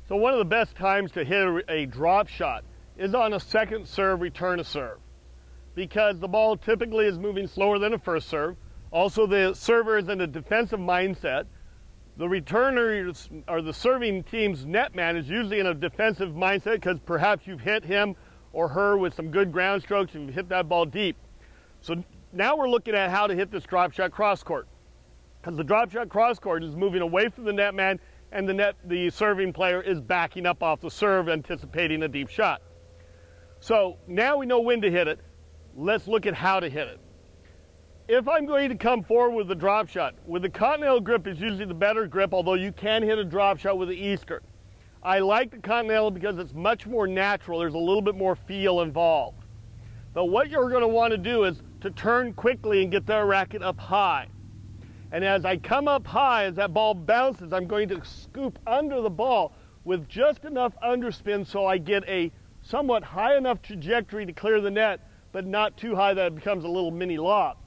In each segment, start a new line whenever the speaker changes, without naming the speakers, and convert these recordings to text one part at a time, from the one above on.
So one of the best times to hit a drop shot is on a second serve, return to serve, because the ball typically is moving slower than a first serve. Also, the server is in a defensive mindset. The returner or the serving team's netman is usually in a defensive mindset because perhaps you've hit him or her with some good ground strokes and you've hit that ball deep. So now we're looking at how to hit this drop shot cross court, because the drop shot cross court is moving away from the netman and the serving player is backing up off the serve, anticipating a deep shot. So now we know when to hit it. Let's look at how to hit it. If I'm going to come forward with the drop shot, with the Continental grip is usually the better grip, although you can hit a drop shot with the E-skirt. I like the Continental because it's much more natural. There's a little bit more feel involved. But what you're going to want to do is to turn quickly and get the racket up high. And as I come up high, as that ball bounces, I'm going to scoop under the ball with just enough underspin so I get a somewhat high enough trajectory to clear the net, but not too high that it becomes a little mini lob.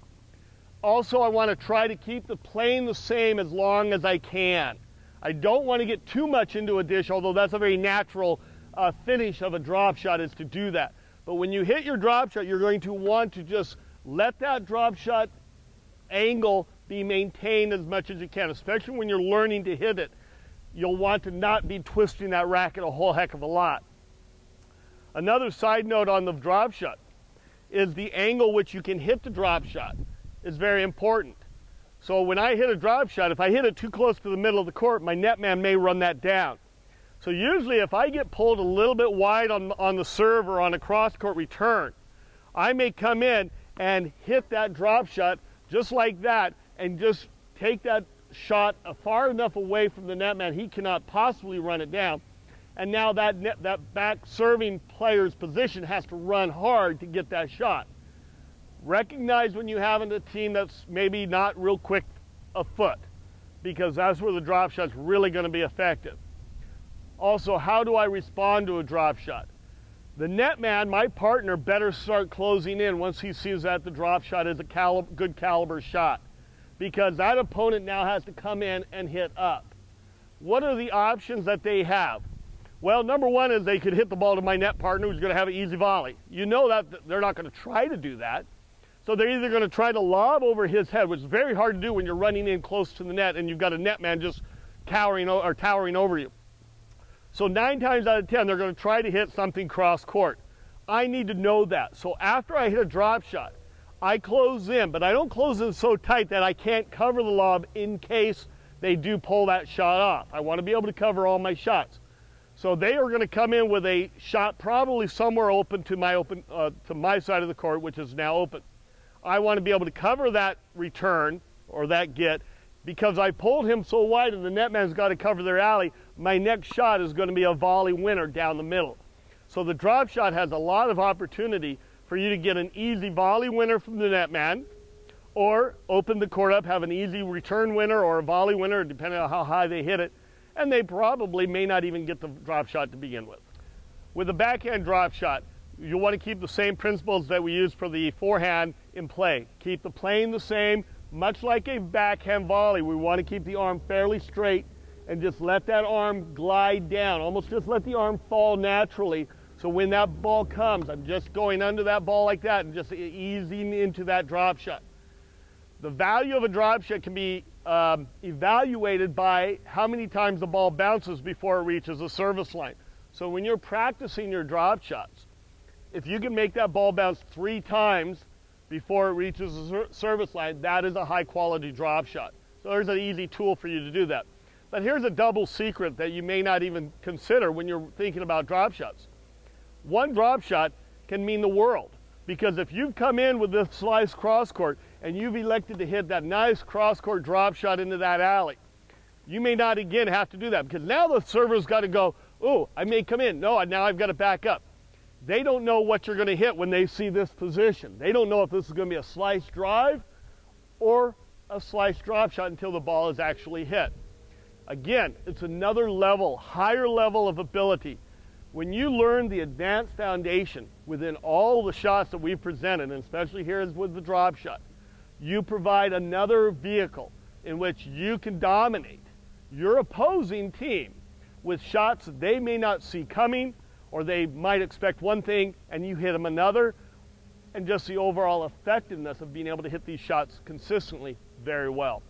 Also, I want to try to keep the plane the same as long as I can. I don't want to get too much into a dish, although that's a very natural finish of a drop shot is to do that. But when you hit your drop shot, you're going to want to just let that drop shot angle be maintained as much as you can, especially when you're learning to hit it. You'll want to not be twisting that racket a whole heck of a lot. Another side note on the drop shot is the angle which you can hit the drop shot is very important. So when I hit a drop shot, if I hit it too close to the middle of the court, my netman may run that down. So usually if I get pulled a little bit wide on the serve or on a cross-court return, I may come in and hit that drop shot just like that and just take that shot far enough away from the netman he cannot possibly run it down. And now that back serving player's position has to run hard to get that shot. Recognize when you have a team that's maybe not real quick afoot, because that's where the drop shot's really going to be effective. Also, how do I respond to a drop shot? The netman, my partner, better start closing in once he sees that the drop shot is a good caliber shot, because that opponent now has to come in and hit up. What are the options that they have? Well, number one is they could hit the ball to my net partner who's going to have an easy volley. You know that they're not going to try to do that. So they're either going to try to lob over his head, which is very hard to do when you're running in close to the net and you've got a netman just towering over you. So 9 times out of 10, they're going to try to hit something cross court. I need to know that. So after I hit a drop shot, I close in, but I don't close in so tight that I can't cover the lob in case they do pull that shot off. I want to be able to cover all my shots. So they are going to come in with a shot probably somewhere open to my side of the court, which is now open. I want to be able to cover that return or that get, because I pulled him so wide and the netman's got to cover their alley. My next shot is going to be a volley winner down the middle. So the drop shot has a lot of opportunity for you to get an easy volley winner from the netman, or open the court up, have an easy return winner or a volley winner, depending on how high they hit it. And they probably may not even get the drop shot to begin with. With a backhand drop shot, you'll want to keep the same principles that we use for the forehand in play. Keep the plane the same, much like a backhand volley. We want to keep the arm fairly straight and just let that arm glide down, almost just let the arm fall naturally. So when that ball comes, I'm just going under that ball like that and just easing into that drop shot. The value of a drop shot can be evaluated by how many times the ball bounces before it reaches the service line. So when you're practicing your drop shots, if you can make that ball bounce 3 times before it reaches the service line, that is a high quality drop shot. So there's an easy tool for you to do that. But here's a double secret that you may not even consider when you're thinking about drop shots. One drop shot can mean the world, because if you've come in with this slice cross court and you've elected to hit that nice cross court drop shot into that alley, you may not again have to do that, because now the server's got to go, oh, I may come in. No, now I've got to back up. They don't know what you're going to hit when they see this position. They don't know if this is going to be a slice drive or a slice drop shot until the ball is actually hit. Again, it's another level, higher level of ability. When you learn the advanced foundation within all the shots that we've presented, and especially here with the drop shot, you provide another vehicle in which you can dominate your opposing team with shots that they may not see coming, or they might expect one thing and you hit them another, and just the overall effectiveness of being able to hit these shots consistently very well.